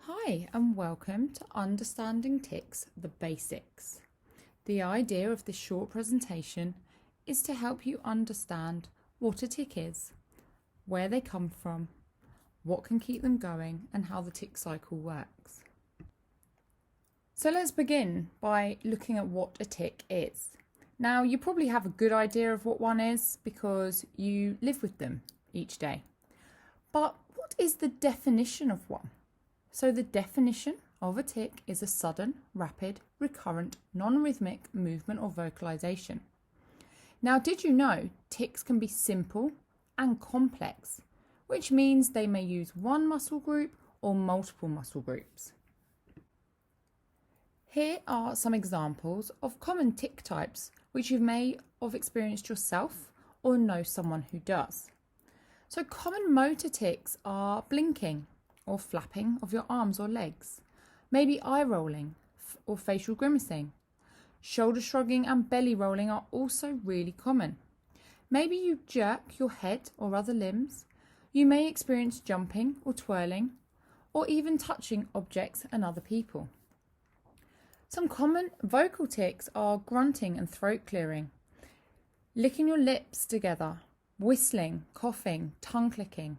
Hi and welcome to Understanding Tics, the Basics. The idea of this short presentation is to help you understand what a tic is, where they come from, what can keep them going and how the tic cycle works. So let's begin by looking at what a tic is. Now you probably have a good idea of what one is because you live with them each day. But what is the definition of one? So the definition of a tic is a sudden, rapid, recurrent, non-rhythmic movement or vocalization. Now, did you know tics can be simple and complex, which means they may use one muscle group or multiple muscle groups. Here are some examples of common tic types which you may have experienced yourself or know someone who does. So common motor tics are blinking or flapping of your arms or legs, maybe eye rolling or facial grimacing. Shoulder shrugging and belly rolling are also really common. Maybe you jerk your head or other limbs. You may experience jumping or twirling, or even touching objects and other people. Some common vocal tics are grunting and throat clearing, licking your lips together, whistling, coughing, tongue clicking,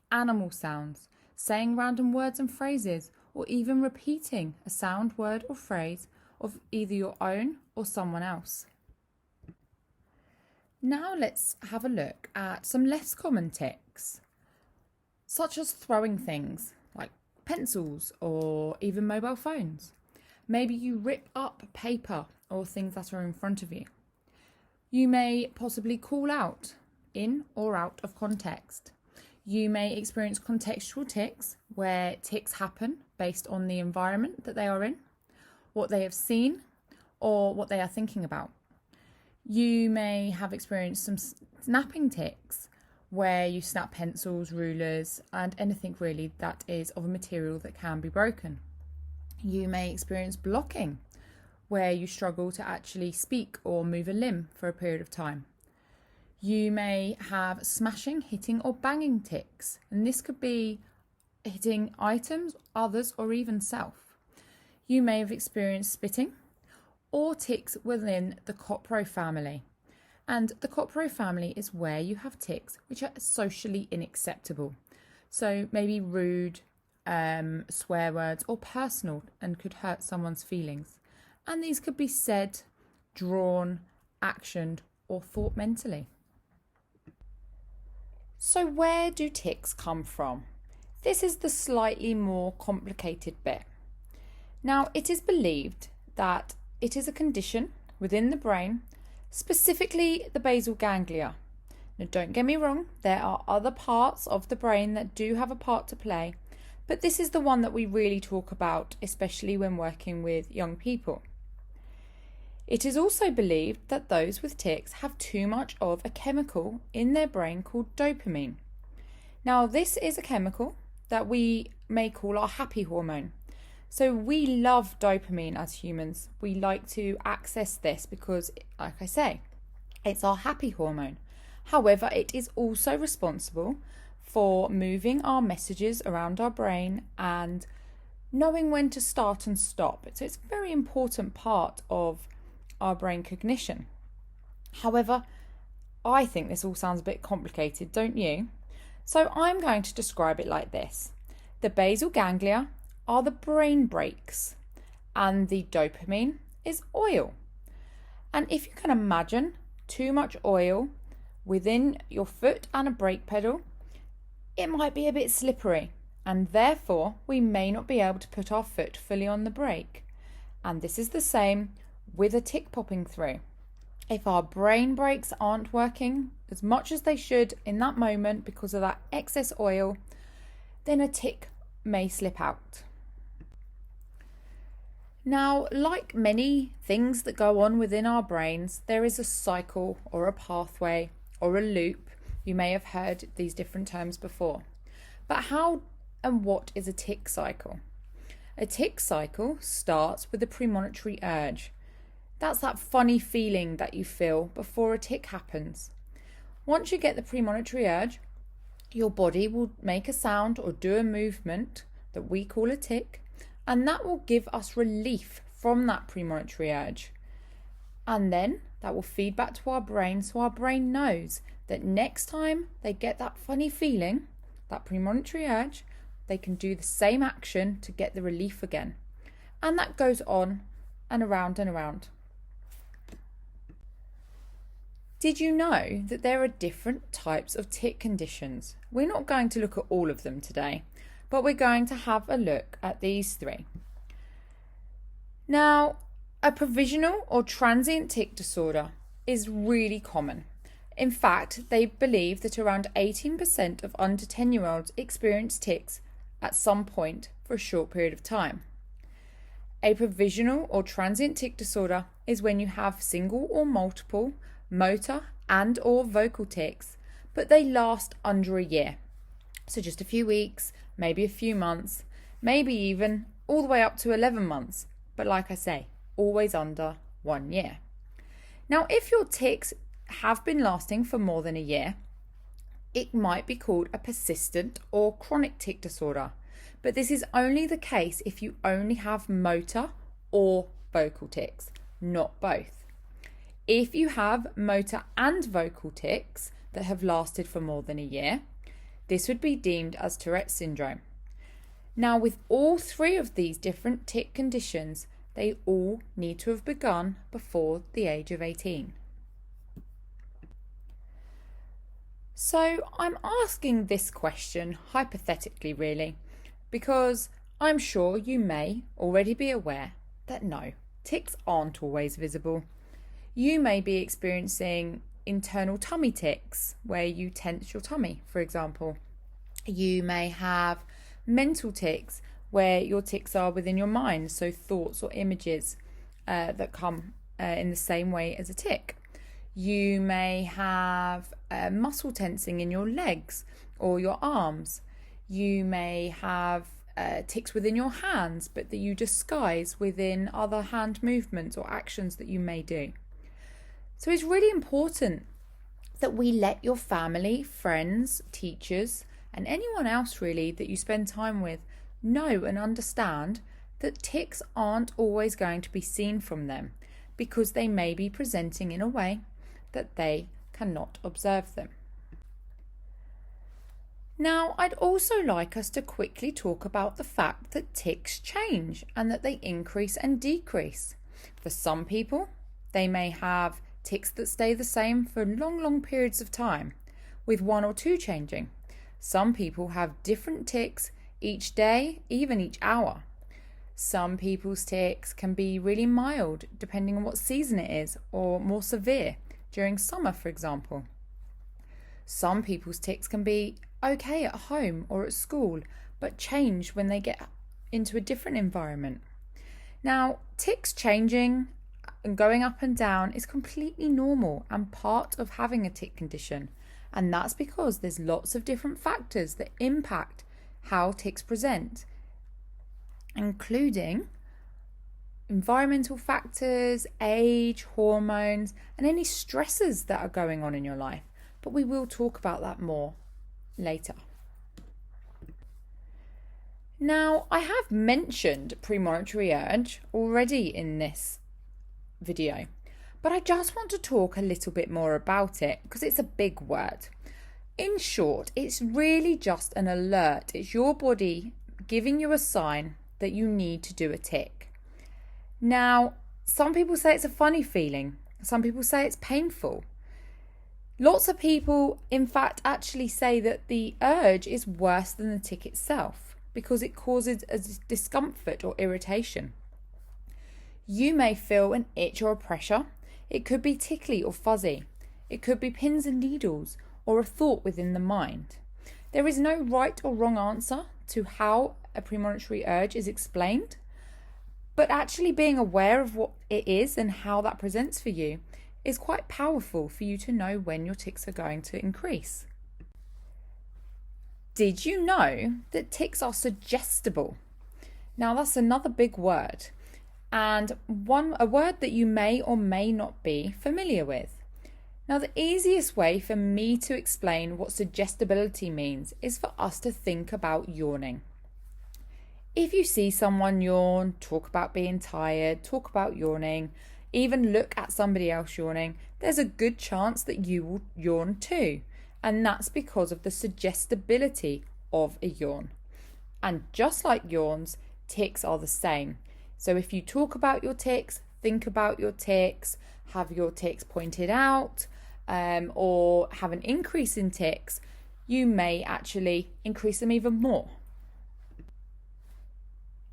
animal sounds, saying random words and phrases, or even repeating a sound, word or phrase of either your own or someone else. Now let's have a look at some less common tics, such as throwing things like pencils or even mobile phones. Maybe you rip up paper or things that are in front of you. You may possibly call out in or out of context. You may experience contextual tics, where tics happen based on the environment that they are in, what they have seen, or what they are thinking about. You may have experienced some snapping tics, where you snap pencils, rulers, and anything really that is of a material that can be broken. You may experience blocking, where you struggle to actually speak or move a limb for a period of time. You may have smashing, hitting or banging tics, and this could be hitting items, others or even self. You may have experienced spitting or tics within the copro family. And the copro family is where you have tics which are socially unacceptable. So maybe rude, swear words or personal and could hurt someone's feelings. And these could be said, drawn, actioned or thought mentally. So where do tics come from? This is the slightly more complicated bit. Now, it is believed that it is a condition within the brain, specifically the basal ganglia. Now, don't get me wrong, there are other parts of the brain that do have a part to play, but this is the one that we really talk about, especially when working with young people. It is also believed that those with tics have too much of a chemical in their brain called dopamine. Now, this is a chemical that we may call our happy hormone. So we love dopamine as humans. We like to access this because, like I say, it's our happy hormone. However, it is also responsible for moving our messages around our brain and knowing when to start and stop. So it's a very important part of our brain cognition. However, I think this all sounds a bit complicated, don't you? So I'm going to describe it like this. The basal ganglia are the brain brakes and the dopamine is oil. And if you can imagine too much oil within your foot and a brake pedal, it might be a bit slippery and therefore we may not be able to put our foot fully on the brake. And this is the same with a tic popping through. If our brain brakes aren't working as much as they should in that moment because of that excess oil, then a tic may slip out. Now, like many things that go on within our brains, there is a cycle or a pathway or a loop. You may have heard these different terms before. But how and what is a tic cycle? A tic cycle starts with a premonitory urge. That's that funny feeling that you feel before a tic happens. Once you get the premonitory urge, your body will make a sound or do a movement that we call a tic, and that will give us relief from that premonitory urge. And then that will feed back to our brain, so our brain knows that next time they get that funny feeling, that premonitory urge, they can do the same action to get the relief again. And that goes on and around and around. Did you know that there are different types of tic conditions? We're not going to look at all of them today, but we're going to have a look at these three. Now, a provisional or transient tic disorder is really common. In fact, they believe that around 18% of under 10-year-olds experience tics at some point for a short period of time. A provisional or transient tic disorder is when you have single or multiple motor and or vocal tics, but they last under a year. So just a few weeks, maybe a few months, maybe even all the way up to 11 months. But like I say, always under 1 year. Now, if your tics have been lasting for more than a year, it might be called a persistent or chronic tic disorder. But this is only the case if you only have motor or vocal tics, not both. If you have motor and vocal tics that have lasted for more than a year, this would be deemed as Tourette's syndrome. Now, with all three of these different tic conditions, they all need to have begun before the age of 18. So I'm asking this question hypothetically, really, because I'm sure you may already be aware that no, tics aren't always visible. You may be experiencing internal tummy tics, where you tense your tummy, for example. You may have mental tics, where your tics are within your mind, so thoughts or images that come in the same way as a tic. You may have muscle tensing in your legs or your arms. You may have tics within your hands, but that you disguise within other hand movements or actions that you may do. So it's really important that we let your family, friends, teachers, and anyone else really that you spend time with know and understand that tics aren't always going to be seen from them, because they may be presenting in a way that they cannot observe them. Now, I'd also like us to quickly talk about the fact that tics change and that they increase and decrease. For some people, they may have tics that stay the same for long periods of time, with one or two changing. Some people have different tics each day, even each hour. Some people's tics can be really mild, depending on what season it is, or more severe, during summer, for example. Some people's tics can be okay at home or at school, but change when they get into a different environment. Now, tics changing and going up and down is completely normal and part of having a tic condition, and that's because there's lots of different factors that impact how tics present, including environmental factors, age, hormones, and any stresses that are going on in your life. But we will talk about that more later. Now, I have mentioned premonitory urge already in this video, but I just want to talk a little bit more about it because it's a big word. In short, it's really just an alert. It's your body giving you a sign that you need to do a tic. Now, some people say it's a funny feeling. Some people say it's painful. Lots of people, in fact, actually say that the urge is worse than the tic itself because it causes a discomfort or irritation. You may feel an itch or a pressure. It could be tickly or fuzzy. It could be pins and needles or a thought within the mind. There is no right or wrong answer to how a premonitory urge is explained, but actually being aware of what it is and how that presents for you is quite powerful for you to know when your tics are going to increase. Did you know that tics are suggestible? Now, that's another big word, and a word that you may or may not be familiar with. Now, the easiest way for me to explain what suggestibility means is for us to think about yawning. If you see someone yawn, talk about being tired, talk about yawning, even look at somebody else yawning, there's a good chance that you will yawn too. And that's because of the suggestibility of a yawn. And just like yawns, tics are the same. So if you talk about your tics, think about your tics, have your tics pointed out, or have an increase in tics, you may actually increase them even more.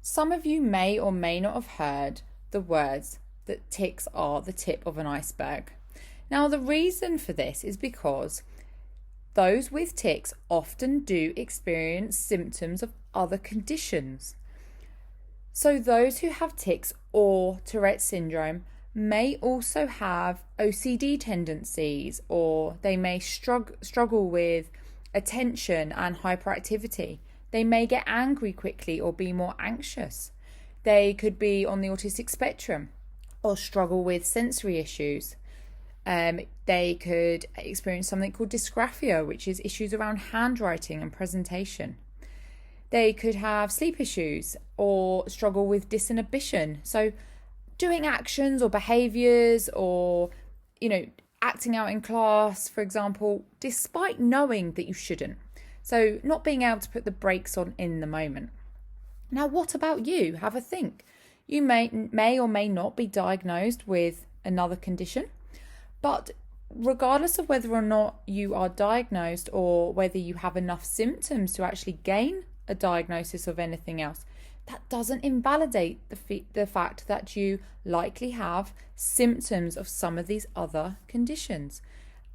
Some of you may or may not have heard the words that tics are the tip of an iceberg. Now, the reason for this is because those with tics often do experience symptoms of other conditions. So those who have tics or Tourette's syndrome may also have OCD tendencies, or they may struggle with attention and hyperactivity. They may get angry quickly or be more anxious. They could be on the autistic spectrum or struggle with sensory issues. They could experience something called dysgraphia, which is issues around handwriting and presentation. They could have sleep issues or struggle with disinhibition. So doing actions or behaviours or, acting out in class, for example, despite knowing that you shouldn't. So not being able to put the brakes on in the moment. Now, what about you? Have a think. You may or may not be diagnosed with another condition, but regardless of whether or not you are diagnosed or whether you have enough symptoms to actually gain a diagnosis of anything else, that doesn't invalidate the fact that you likely have symptoms of some of these other conditions.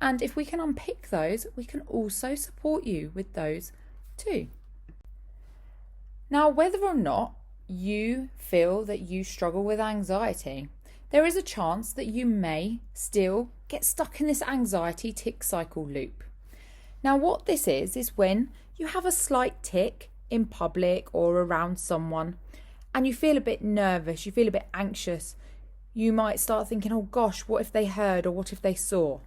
And if we can unpick those, we can also support you with those too. Now, whether or not you feel that you struggle with anxiety, there is a chance that you may still get stuck in this anxiety tic cycle loop. Now, what this is when you have a slight tic in public or around someone and you feel a bit nervous, you feel a bit anxious, you might start thinking, oh gosh, what if they heard or what if they saw?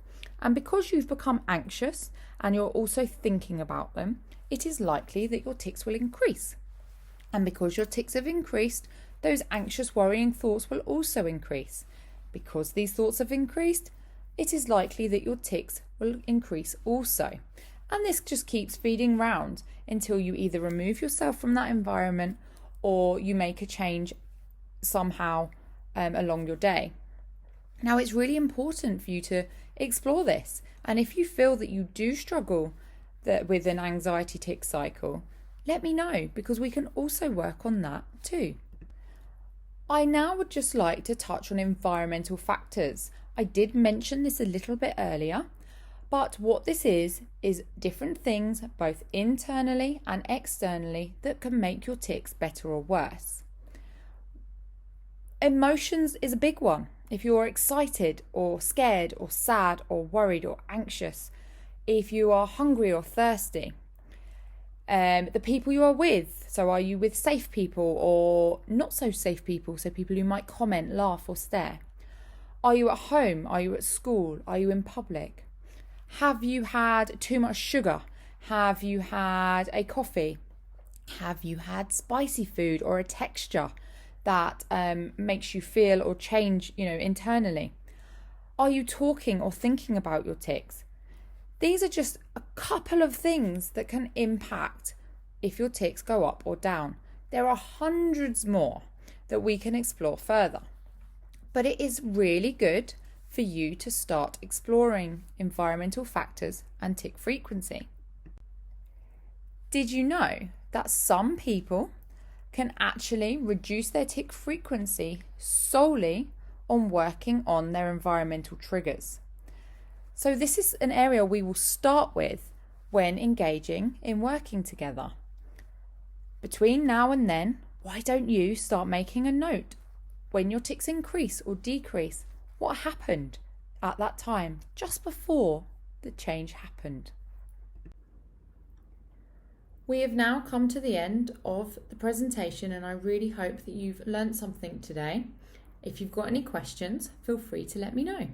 And because you've become anxious and you're also thinking about them, it is likely that your tics will increase. And because your tics have increased, those anxious, worrying thoughts will also increase. Because these thoughts have increased, it is likely that your tics will increase also. And this just keeps feeding round until you either remove yourself from that environment or you make a change somehow along your day. Now, it's really important for you to explore this. And if you feel that you do struggle with an anxiety tic cycle, let me know, because we can also work on that too. I now would just like to touch on environmental factors. I did mention this a little bit earlier, but what this is different things both internally and externally that can make your tics better or worse. Emotions is a big one. If you're excited or scared or sad or worried or anxious, if you are hungry or thirsty, the people you are with, so are you with safe people or not so safe people, so people who might comment, laugh or stare? Are you at home? Are you at school? Are you in public? Have you had too much sugar? Have you had a coffee? Have you had spicy food or a texture that makes you feel or change, internally? Are you talking or thinking about your tics? These are just a couple of things that can impact if your tics go up or down. There are hundreds more that we can explore further. But it is really good for you to start exploring environmental factors and tic frequency. Did you know that some people can actually reduce their tic frequency solely on working on their environmental triggers? So this is an area we will start with when engaging in working together. Between now and then, why don't you start making a note when your tics increase or decrease? What happened at that time, just before the change happened? We have now come to the end of the presentation, and I really hope that you've learnt something today. If you've got any questions, feel free to let me know.